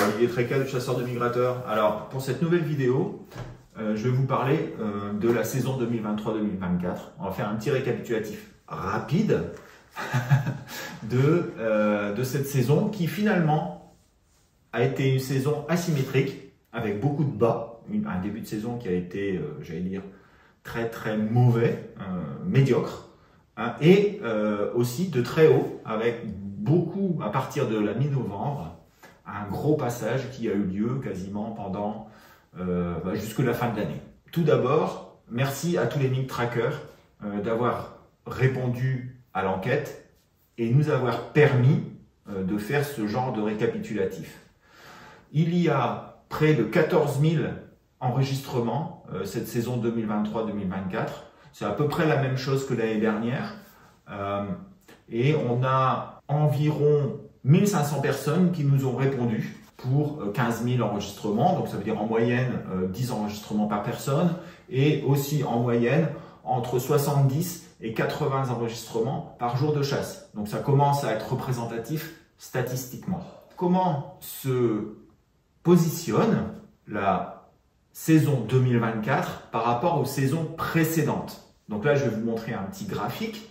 Olivier Tréca du Chasseur de Migrateurs. Alors, pour cette nouvelle vidéo, je vais vous parler de la saison 2023-2024. On va faire un petit récapitulatif rapide de cette saison qui finalement a été une saison asymétrique avec beaucoup de bas. Un début de saison qui a été, j'allais dire, très très mauvais, médiocre, hein, et aussi de très haut avec beaucoup, à partir de la mi-novembre, un gros passage qui a eu lieu quasiment pendant jusque la fin de l'année. Tout d'abord, merci à tous les mig trackers d'avoir répondu à l'enquête et nous avoir permis de faire ce genre de récapitulatif. Il y a près de 14 000 enregistrements cette saison 2023-2024. C'est à peu près la même chose que l'année dernière. Et on a environ 1500 personnes qui nous ont répondu pour 15 000 enregistrements. Donc ça veut dire en moyenne 10 enregistrements par personne et aussi en moyenne entre 70 et 80 enregistrements par jour de chasse. Donc ça commence à être représentatif statistiquement. Comment se positionne la saison 2024 par rapport aux saisons précédentes? Donc là, je vais vous montrer un petit graphique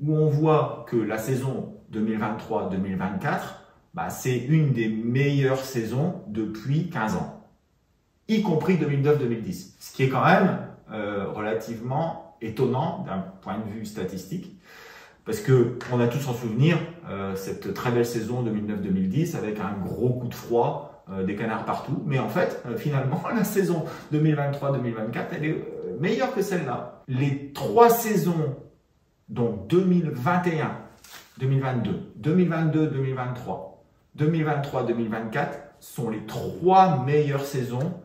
où on voit que la saison 2023-2024, c'est une des meilleures saisons depuis 15 ans, y compris 2009-2010. Ce qui est quand même relativement étonnant d'un point de vue statistique, parce que on a tous en souvenir cette très belle saison 2009-2010 avec un gros coup de froid, des canards partout. Mais en fait, finalement, la saison 2023-2024, elle est meilleure que celle-là. Les trois saisons, donc 2021, 2022, 2022, 2023, 2023, 2024, sont les trois meilleures saisons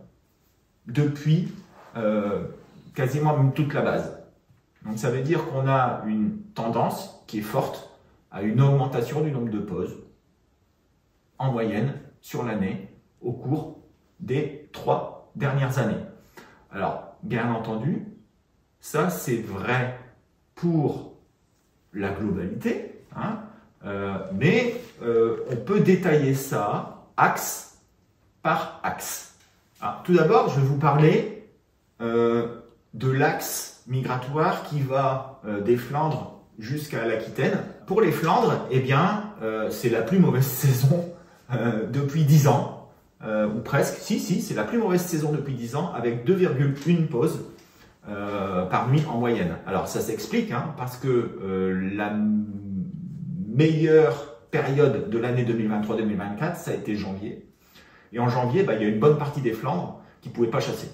depuis quasiment toute la base. Donc ça veut dire qu'on a une tendance qui est forte à une augmentation du nombre de pauses en moyenne sur l'année au cours des 3 dernières années. Alors, bien entendu, ça c'est vrai pour la globalité, hein, mais on peut détailler ça axe par axe. Alors, tout d'abord, je vais vous parler de l'axe migratoire qui va des Flandres jusqu'à l'Aquitaine. Pour les Flandres, eh bien, c'est la plus mauvaise saison depuis 10 ans. Ou presque, si, c'est la plus mauvaise saison depuis 10 ans, avec 2,1 pauses par nuit en moyenne. Alors ça s'explique, hein, parce que la meilleure période de l'année 2023-2024, ça a été janvier. Et en janvier, il y a une bonne partie des Flandres qui ne pouvaient pas chasser.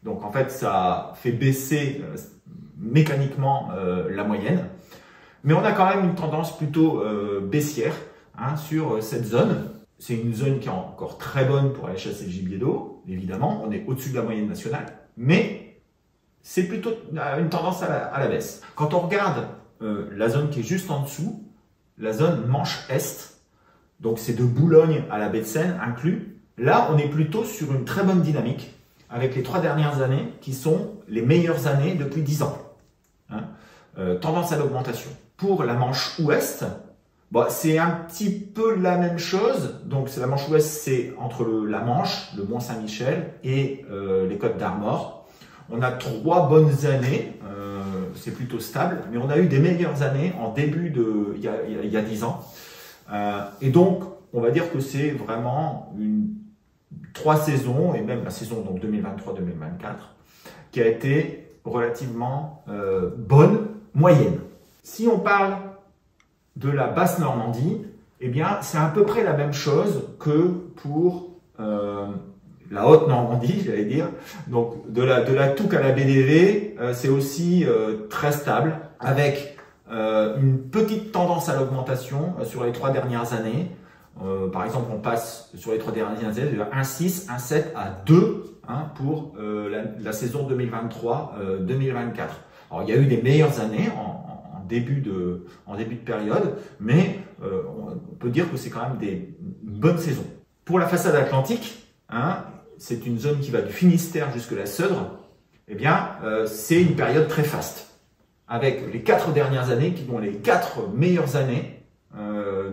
Donc en fait, ça fait baisser mécaniquement la moyenne. Mais on a quand même une tendance plutôt baissière, hein, sur cette zone. C'est une zone qui est encore très bonne pour aller chasser le gibier d'eau, évidemment. On est au-dessus de la moyenne nationale, mais c'est plutôt une tendance à la baisse. Quand on regarde la zone qui est juste en dessous, la zone Manche-Est, donc c'est de Boulogne à la baie de Seine inclus, là on est plutôt sur une très bonne dynamique, avec les 3 dernières années qui sont les meilleures années depuis 10 ans. Hein. Tendance à l'augmentation. Pour la Manche-Ouest, c'est un petit peu la même chose. Donc la Manche Ouest, c'est entre la Manche, le Mont Saint-Michel et les Côtes d'Armor. On a 3 bonnes années, c'est plutôt stable, mais on a eu des meilleures années en début de il y a 10 ans. Et donc, on va dire que c'est vraiment 3 saisons, et même la saison 2023-2024, qui a été relativement bonne, moyenne. Si on parle de la basse Normandie, eh bien, c'est à peu près la même chose que pour la haute Normandie, j'allais dire. Donc, de la Touques à la BDV, c'est aussi très stable, avec une petite tendance à l'augmentation sur les 3 dernières années. Par exemple, on passe sur les 3 dernières années de 1,6, 1,7 à 2, hein, pour la saison 2023-2024. Alors, il y a eu des meilleures années en début de période, mais on peut dire que c'est quand même une bonne saison. Pour la façade atlantique, hein, c'est une zone qui va du Finistère jusque la Seudre, eh bien, c'est une période très faste, avec les 4 dernières années qui sont les 4 meilleures années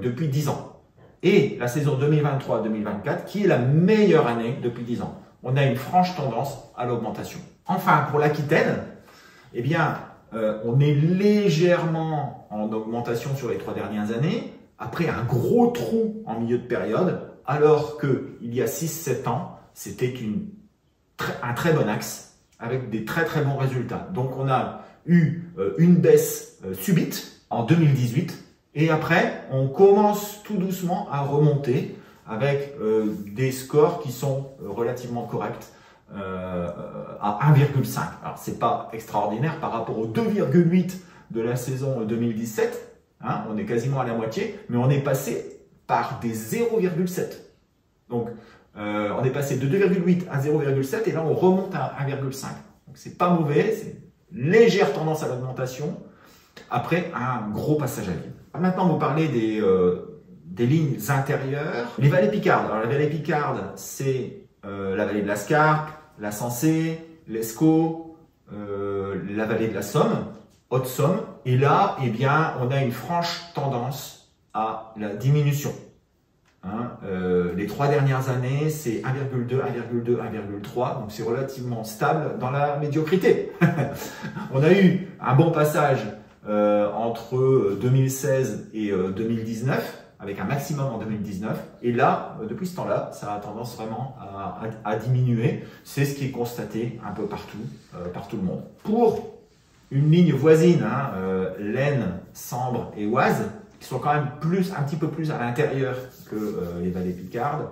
depuis 10 ans. et la saison 2023-2024 qui est la meilleure année depuis 10 ans. On a une franche tendance à l'augmentation. Enfin, pour l'Aquitaine, eh bien, on est légèrement en augmentation sur les 3 dernières années, après un gros trou en milieu de période, alors qu'il y a 6-7 ans, c'était un très bon axe avec des très très bons résultats. Donc on a eu une baisse subite en 2018 et après on commence tout doucement à remonter avec des scores qui sont relativement corrects à 1,5. Alors c'est pas extraordinaire par rapport aux 2,8 de la saison 2017, hein, on est quasiment à la moitié, mais on est passé par des 0,7. Donc on est passé de 2,8 à 0,7 et là on remonte à 1,5. Donc c'est pas mauvais, c'est légère tendance à l'augmentation après un gros passage à vide. Maintenant vous parlez des lignes intérieures. Les vallées picardes. Alors la vallée picarde, c'est la vallée de la Scarpe, la Sensée, l'Escaut, la vallée de la Somme, Haute-Somme. Et là, eh bien, on a une franche tendance à la diminution. Hein, les 3 dernières années, c'est 1,2, 1,2, 1,3. Donc c'est relativement stable dans la médiocrité. On a eu un bon passage entre 2016 et 2019. Avec un maximum en 2019. Et là, depuis ce temps-là, ça a tendance vraiment à diminuer. C'est ce qui est constaté un peu partout, par tout le monde. Pour une ligne voisine, hein, l'Aisne, Sambre et Oise, qui sont quand même un petit peu plus à l'intérieur que les vallées picardes.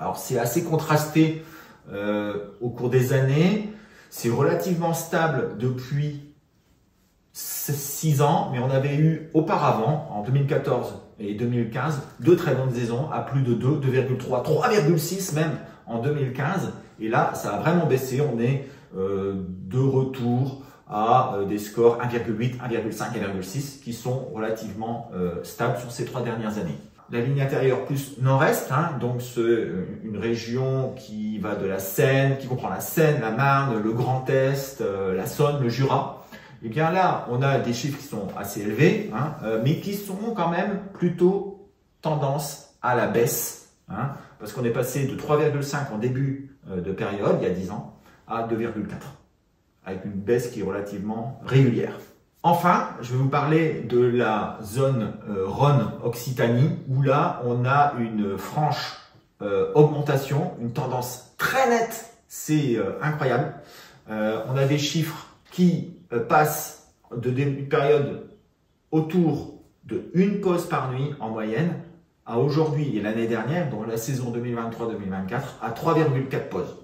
Alors c'est assez contrasté au cours des années. C'est relativement stable depuis 6 ans, mais on avait eu auparavant, en 2014 et 2015, 2 très bonnes saisons à plus de 2, 2,3, 3,6 même en 2015. Et là, ça a vraiment baissé. On est de retour à des scores 1,8, 1,5, 1,6 qui sont relativement stables sur ces 3 dernières années. La ligne intérieure plus nord-est, hein, donc c'est une région qui va de la Seine, qui comprend la Seine, la Marne, le Grand Est, la Saône, le Jura. Et bien là, on a des chiffres qui sont assez élevés, hein, mais qui sont quand même plutôt tendance à la baisse, hein, parce qu'on est passé de 3,5 en début de période, il y a 10 ans, à 2,4, avec une baisse qui est relativement régulière. Enfin, je vais vous parler de la zone Rhône-Occitanie, où là, on a une franche augmentation, une tendance très nette, c'est incroyable. On a des chiffres qui passe de début de période autour de 1 pause par nuit en moyenne à aujourd'hui et l'année dernière, donc la saison 2023-2024, à 3,4 pauses.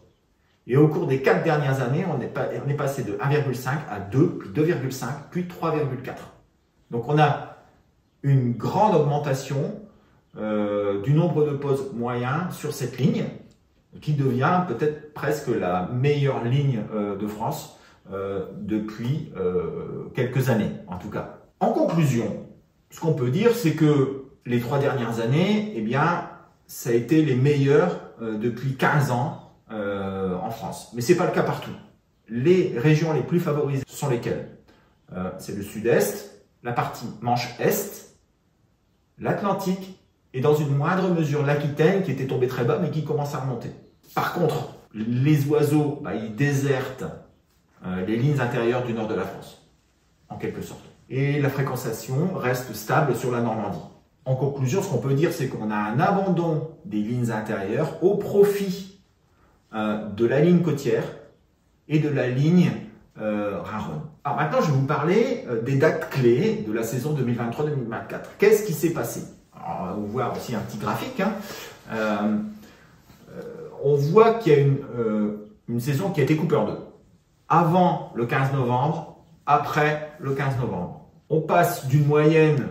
Et au cours des 4 dernières années, on est passé de 1,5 à 2, puis 2,5, puis 3,4. Donc on a une grande augmentation du nombre de pauses moyen sur cette ligne, qui devient peut-être presque la meilleure ligne de France depuis quelques années, en tout cas. En conclusion, ce qu'on peut dire, c'est que les 3 dernières années, eh bien, ça a été les meilleurs depuis 15 ans en France. Mais c'est pas le cas partout. Les régions les plus favorisées sont lesquelles? C'est le sud-est, la partie Manche-Est, l'Atlantique et dans une moindre mesure l'Aquitaine qui était tombée très bas mais qui commence à remonter. Par contre, les oiseaux, ils désertent les lignes intérieures du nord de la France, en quelque sorte. Et la fréquentation reste stable sur la Normandie. En conclusion, ce qu'on peut dire, c'est qu'on a un abandon des lignes intérieures au profit de la ligne côtière et de la ligne Rhin-Rhône. Alors maintenant, je vais vous parler des dates clés de la saison 2023-2024. Qu'est-ce qui s'est passé? Alors, on va vous voir aussi un petit graphique. Hein. On voit qu'il y a une saison qui a été coupée en deux. Avant le 15 novembre, après le 15 novembre. On passe d'une moyenne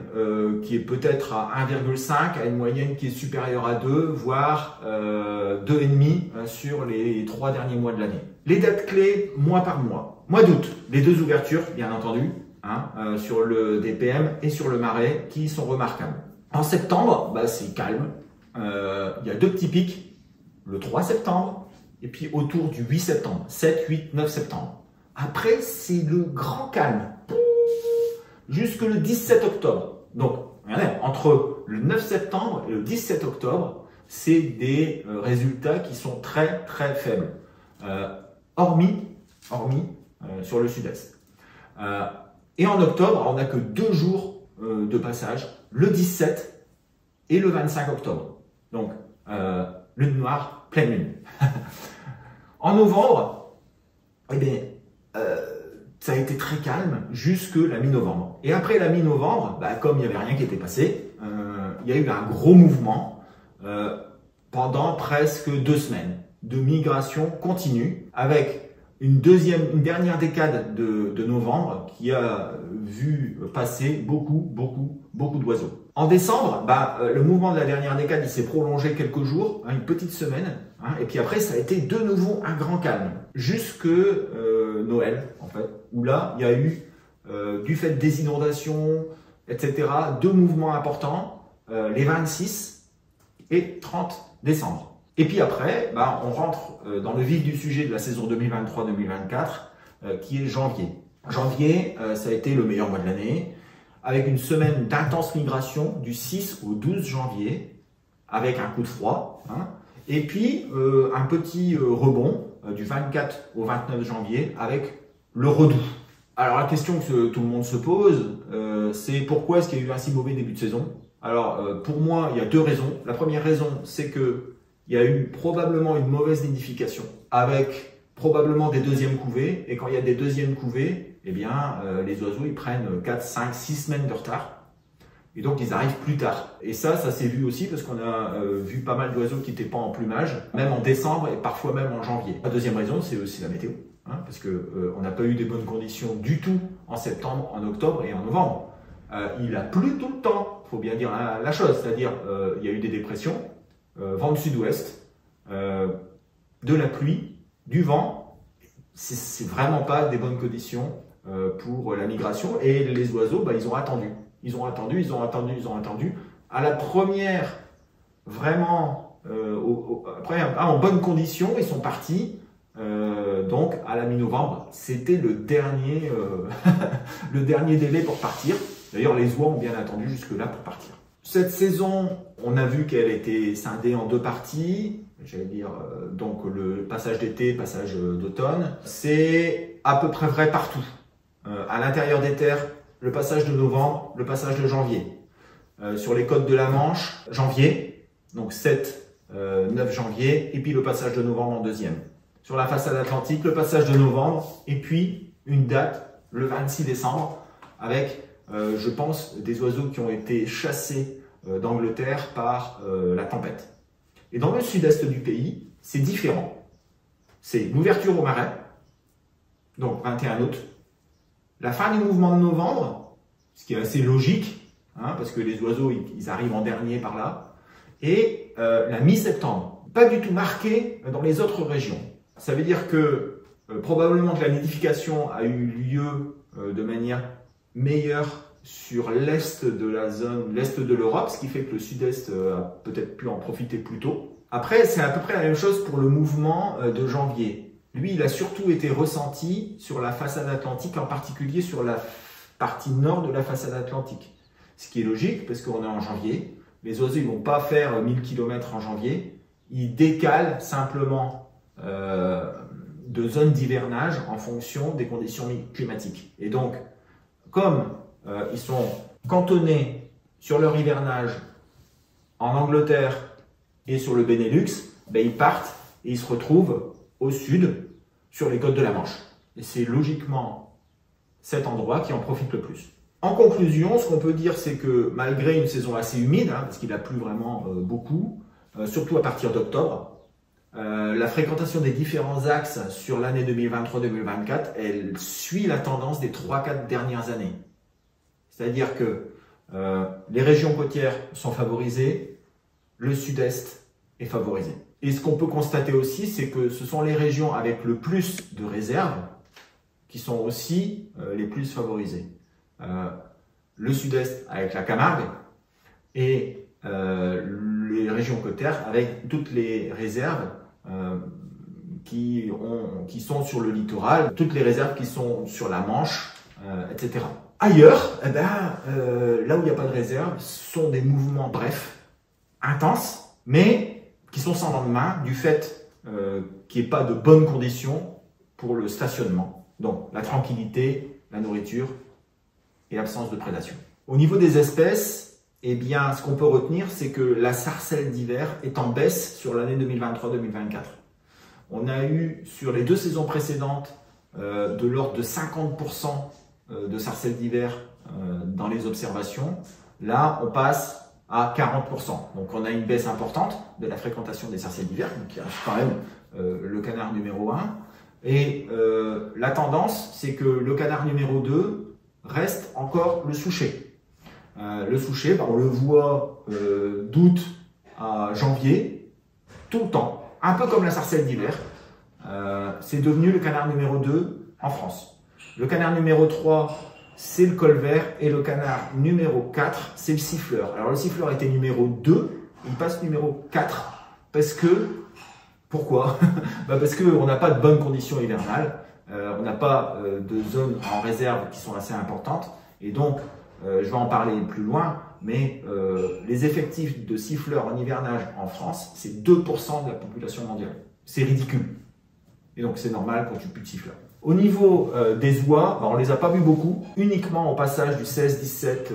qui est peut-être à 1,5 à une moyenne qui est supérieure à 2, voire 2,5 sur les 3 derniers mois de l'année. Les dates clés, mois par mois. Mois d'août, les 2 ouvertures, bien entendu, hein, sur le DPM et sur le Marais, qui sont remarquables. En septembre, c'est calme. Il y a 2 petits pics, le 3 septembre, et puis autour du 8 septembre, 7, 8, 9 septembre. Après, c'est le grand calme, jusque le 17 octobre. Donc, Regardez, entre le 9 septembre et le 17 octobre, c'est des résultats qui sont très très faibles, hormis sur le sud-est. Et en octobre, on n'a que 2 jours de passage, le 17 et le 25 octobre. Donc, lune noire, pleine lune. En novembre, eh bien, ça a été très calme jusque la mi-novembre. Et après la mi-novembre, comme il n'y avait rien qui était passé, il y a eu un gros mouvement pendant presque 2 semaines de migration continue avec une dernière décade de novembre qui a vu passer beaucoup d'oiseaux. En décembre, le mouvement de la dernière décade il s'est prolongé quelques jours, une petite semaine, et puis après ça a été de nouveau un grand calme jusque Noël en fait, où là il y a eu du fait des inondations, etc., 2 mouvements importants, les 26 et 30 décembre. Et puis après, on rentre dans le vif du sujet de la saison 2023-2024, qui est janvier. Janvier, ça a été le meilleur mois de l'année, avec une semaine d'intense migration du 6 au 12 janvier, avec un coup de froid, et puis un petit rebond du 24 au 29 janvier avec le redoux. Alors la question que tout le monde se pose, c'est pourquoi est-ce qu'il y a eu un si mauvais début de saison? Alors pour moi, il y a 2 raisons. La première raison, c'est que il y a eu probablement une mauvaise nidification avec probablement des deuxièmes couvées. Et quand il y a des deuxièmes couvées, eh bien, les oiseaux ils prennent 4, 5, 6 semaines de retard. Et donc, ils arrivent plus tard. Et ça s'est vu aussi parce qu'on a vu pas mal d'oiseaux qui n'étaient pas en plumage, même en décembre et parfois même en janvier. La deuxième raison, c'est aussi la météo. Parce qu'on n'a pas eu des bonnes conditions du tout en septembre, en octobre et en novembre. Il a plu tout le temps, il faut bien dire la chose. C'est-à-dire, il y a eu des dépressions. Vent de sud-ouest, de la pluie, du vent, c'est vraiment pas des bonnes conditions pour la migration. Et les oiseaux, ils ont attendu. Ils ont attendu. À la première, vraiment, en bonne condition, ils sont partis. Donc à la mi-novembre, c'était le dernier, le dernier délai pour partir. D'ailleurs, les oies ont bien attendu jusque-là pour partir. Cette saison, on a vu qu'elle était scindée en 2 parties, j'allais dire donc le passage d'été, passage d'automne. C'est à peu près vrai partout. À l'intérieur des terres, le passage de novembre, le passage de janvier. Sur les côtes de la Manche, janvier, donc 7, 9 janvier, et puis le passage de novembre en 2e. Sur la façade atlantique, le passage de novembre, et puis une date, le 26 décembre, avec je pense, des oiseaux qui ont été chassés d'Angleterre par la tempête. Et dans le sud-est du pays, c'est différent. C'est l'ouverture au marais, donc 21 août, la fin du mouvement de novembre, ce qui est assez logique, parce que les oiseaux, ils arrivent en dernier par là, et la mi-septembre, pas du tout marqué dans les autres régions. Ça veut dire que probablement que la nidification a eu lieu de manière meilleure sur l'est de la zone, l'est de l'Europe, ce qui fait que le sud-est a peut-être pu en profiter plus tôt. Après, c'est à peu près la même chose pour le mouvement de janvier. Lui, il a surtout été ressenti sur la façade atlantique, en particulier sur la partie nord de la façade atlantique. Ce qui est logique, parce qu'on est en janvier. Les oiseaux ne vont pas faire 1000 km en janvier. Ils décalent simplement de zones d'hivernage en fonction des conditions climatiques. Et donc, comme ils sont cantonnés sur leur hivernage en Angleterre et sur le Benelux, ils partent et ils se retrouvent au sud, sur les côtes de la Manche. Et c'est logiquement cet endroit qui en profite le plus. En conclusion, ce qu'on peut dire, c'est que malgré une saison assez humide, parce qu'il a plu vraiment beaucoup, surtout à partir d'octobre, la fréquentation des différents axes sur l'année 2023-2024, elle suit la tendance des 3-4 dernières années. C'est-à-dire que les régions côtières sont favorisées, le sud-est est favorisé. Et ce qu'on peut constater aussi, c'est que ce sont les régions avec le plus de réserves qui sont aussi les plus favorisées. Le sud-est avec la Camargue et les régions côtières avec toutes les réserves qui sont sur le littoral, toutes les réserves qui sont sur la Manche, etc. Ailleurs, eh ben, là où il n'y a pas de réserve, ce sont des mouvements brefs, intenses, mais qui sont sans lendemain du fait qu'il n'y ait pas de bonnes conditions pour le stationnement. Donc la tranquillité, la nourriture et l'absence de prédation. Au niveau des espèces, eh bien, ce qu'on peut retenir, c'est que la sarcelle d'hiver est en baisse sur l'année 2023-2024. On a eu sur les 2 saisons précédentes de l'ordre de 50% de sarcelle d'hiver dans les observations. Là, on passe à 40%. Donc, on a une baisse importante de la fréquentation des sarcelles d'hiver, qui reste quand même le canard numéro 1. Et la tendance, c'est que le canard numéro 2 reste encore le souchet. Le souchet, on le voit d'août à janvier, tout le temps, un peu comme la sarcelle d'hiver. C'est devenu le canard numéro 2 en France. Le canard numéro 3, c'est le colvert, et le canard numéro 4, c'est le siffleur. Alors le siffleur était numéro 2, il passe numéro 4, parce que, pourquoi? Parce qu'on n'a pas de bonnes conditions hivernales, on n'a pas de zones en réserve qui sont assez importantes, et donc, je vais en parler plus loin, mais les effectifs de siffleurs en hivernage en France, c'est 2% de la population mondiale. C'est ridicule. Et donc, c'est normal qu'on tue plus de siffleurs. Au niveau des oies, on ne les a pas vus beaucoup, uniquement au passage du 16, 17,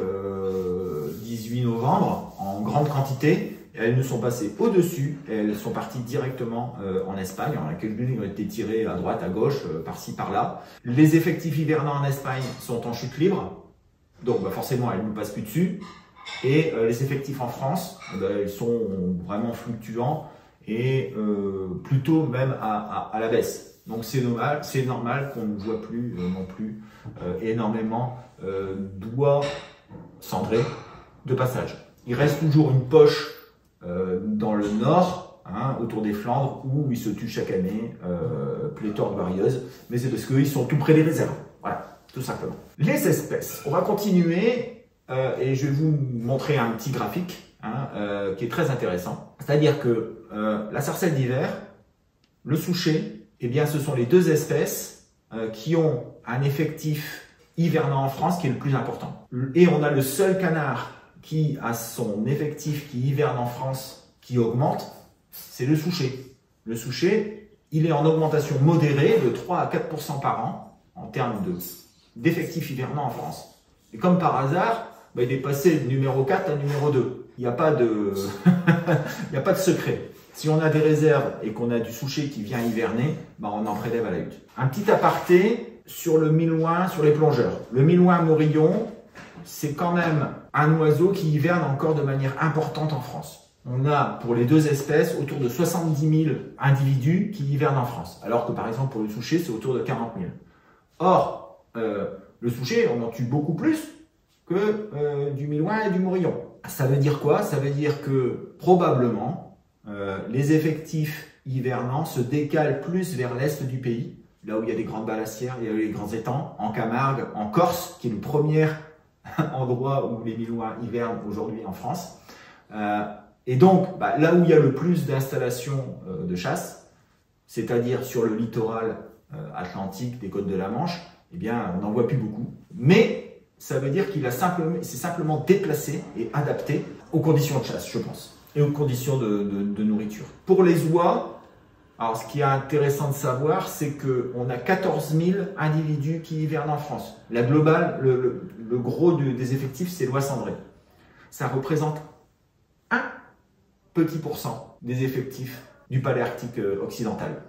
18 novembre, en grande quantité. Elles nous sont passées au-dessus, elles sont parties directement en Espagne. Il y en a quelques-unes qui ont été tirées à droite, à gauche, par-ci, par-là. Les effectifs hivernants en Espagne sont en chute libre. Donc forcément, elles ne nous passent plus dessus. Et les effectifs en France, ils sont vraiment fluctuants et plutôt même à la baisse. Donc c'est normal qu'on ne voit plus non plus énormément d'oies cendrées de passage. Il reste toujours une poche dans le nord, autour des Flandres, où ils se tuent chaque année, pléthore de varieuses, mais c'est parce qu'ils sont tout près des réserves. Voilà. Tout simplement. Les espèces. On va continuer et je vais vous montrer un petit graphique qui est très intéressant. C'est-à-dire que la sarcelle d'hiver, le souchet, eh bien, ce sont les 2 espèces qui ont un effectif hivernant en France qui est le plus important. Et on a le seul canard qui a son effectif qui hiverne en France qui augmente, c'est le souchet. Le souchet, il est en augmentation modérée de 3 à 4% par an en termes d'effectifs hivernants en France. Et comme par hasard, il est passé de numéro 4 à numéro 2. Il n'y a pas de il n'y a pas de secret. Si on a des réserves et qu'on a du souchet qui vient hiverner, on en prélève à la hutte. Un petit aparté sur le milouin, sur les plongeurs. Le milouin morillon, c'est quand même un oiseau qui hiverne encore de manière importante en France. On a pour les 2 espèces autour de 70 000 individus qui hivernent en France. Alors que par exemple pour le souchet, c'est autour de 40 000. Or, le souchet, on en tue beaucoup plus que du milouin et du morillon. Ça veut dire quoi? Ça veut dire que probablement les effectifs hivernants se décalent plus vers l'est du pays, là où il y a des grandes balassières, il y a les grands étangs, en Camargue, en Corse, qui est le premier endroit où les milouins hivernent aujourd'hui en France. Et donc, là où il y a le plus d'installations de chasse, c'est-à-dire sur le littoral atlantique des côtes de la Manche, eh bien, on n'en voit plus beaucoup. Mais ça veut dire qu'il s'est simplement déplacé et adapté aux conditions de chasse, je pense, et aux conditions de nourriture. Pour les oies, alors ce qui est intéressant de savoir, c'est qu'on a 14 000 individus qui hivernent en France. La globale, le gros des effectifs, c'est l'oie cendrée. Ça représente 1 petit % des effectifs du paléarctique occidental.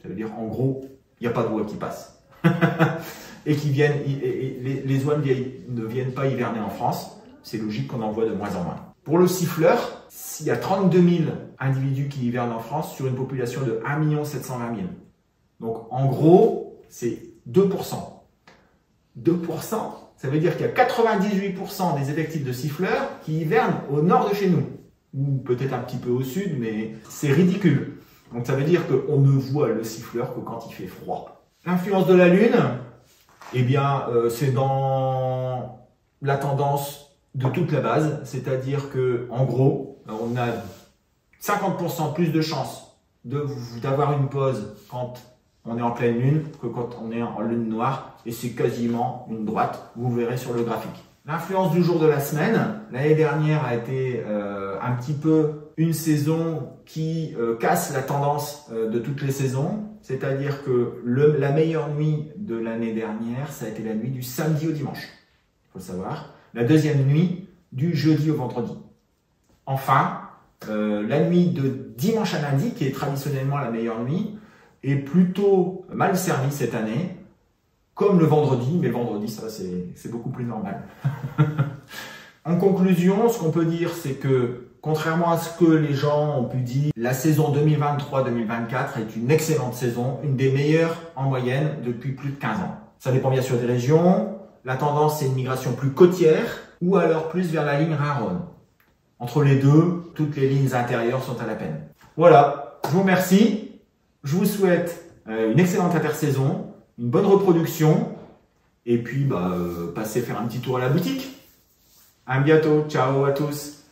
Ça veut dire, en gros, il n'y a pas d'oies qui passent. Et qui viennent, les oies ne viennent pas hiverner en France, c'est logique qu'on en voit de moins en moins. Pour le siffleur, il y a 32 000 individus qui hivernent en France sur une population de 1 720 000. Donc en gros, c'est 2%. 2%, ça veut dire qu'il y a 98% des effectifs de siffleurs qui hivernent au nord de chez nous, ou peut-être un petit peu au sud, mais c'est ridicule. Donc ça veut dire qu'on ne voit le siffleur que quand il fait froid. L'influence de la Lune, eh bien, c'est dans la tendance de toute la base, c'est-à-dire que, en gros, on a 50% plus de chances d'avoir une pause quand on est en pleine lune que quand on est en lune noire, et c'est quasiment une droite, vous verrez sur le graphique. L'influence du jour de la semaine, l'année dernière a été un petit peu une saison qui casse la tendance de toutes les saisons, c'est-à-dire que la meilleure nuit de l'année dernière, ça a été la nuit du samedi au dimanche, il faut le savoir, la deuxième nuit du jeudi au vendredi. Enfin, la nuit de dimanche à lundi, qui est traditionnellement la meilleure nuit, est plutôt mal servie cette année, comme le vendredi, mais le vendredi, ça c'est beaucoup plus normal. En conclusion, ce qu'on peut dire, c'est que, contrairement à ce que les gens ont pu dire, la saison 2023-2024 est une excellente saison, une des meilleures en moyenne depuis plus de 15 ans. Ça dépend bien sûr des régions, la tendance c'est une migration plus côtière, ou alors plus vers la ligne Rhin-Rhône. Entre les deux, toutes les lignes intérieures sont à la peine. Voilà, je vous remercie, je vous souhaite une excellente intersaison, une bonne reproduction, et puis passez faire un petit tour à la boutique. À bientôt, ciao à tous.